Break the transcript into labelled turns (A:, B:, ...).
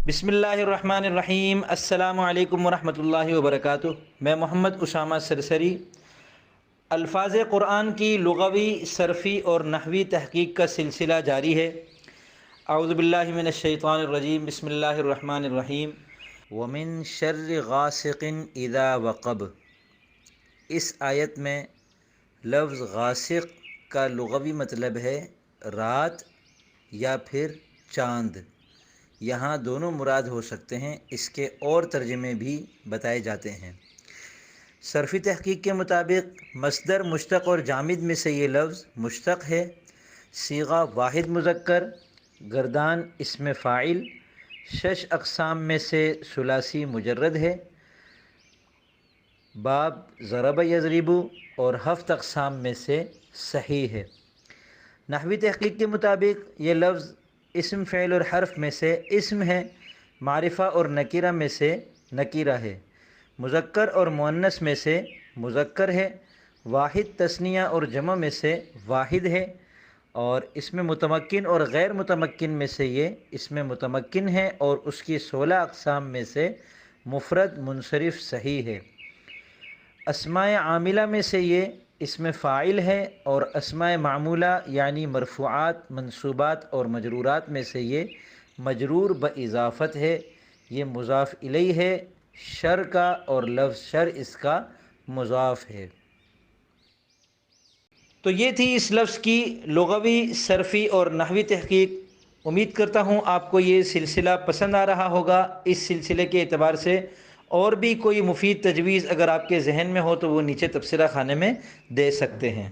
A: بسم اللہ الرحمن الرحیم۔ السلام علیکم ورحمۃ اللہ وبرکاتہ۔ میں محمد اسامہ سرسری الفاظ قرآن کی لغوی، صرفی اور نحوی تحقیق کا سلسلہ جاری ہے۔ اعوذ باللہ من الشیطان الرجیم، بسم اللہ الرحمن الرحیم۔ ومن شر غاسق اذا وقب، اس آیت میں لفظ غاسق کا لغوی مطلب ہے رات یا پھر چاند۔ یہاں دونوں مراد ہو سکتے ہیں، اس کے اور ترجمے بھی بتائے جاتے ہیں۔ صرفی تحقیق کے مطابق مصدر مشتق اور جامد میں سے یہ لفظ مشتق ہے۔ صیغہ واحد مذکر، گردان اسم فاعل، 6 اقسام میں سے ثلاثی مجرد ہے، باب ضرب یضرب، اور 7 اقسام میں سے صحیح ہے۔ نحوی تحقیق کے مطابق یہ لفظ اسم فعل اور حرف میں سے اسم ہے، معرفہ اور نکرہ میں سے نکرہ ہے، مذکر اور مؤنث میں سے مذکر ہے، واحد تثنیہ اور جمع میں سے واحد ہے، اور اس میں متمکن اور غیر متمکن میں سے یہ اس میں متمکن ہے، اور اس کی 16 اقسام میں سے مفرد منصرف صحیح ہے۔ اسماء عاملہ میں سے یہ اسم فاعل ہے، اور اسماء معمولہ یعنی مرفوعات، منصوبات اور مجرورات میں سے یہ مجرور باضافت ہے، یہ مضاف الیہ ہے شر کا، اور لفظ شر اس کا مضاف ہے۔ تو یہ تھی اس لفظ کی لغوی، صرفی اور نحوی تحقیق۔ امید کرتا ہوں آپ کو یہ سلسلہ پسند آ رہا ہوگا۔ اس سلسلے کے اعتبار سے اور بھی کوئی مفید تجویز اگر آپ کے ذہن میں ہو تو وہ نیچے تبصرہ خانے میں دے سکتے ہیں۔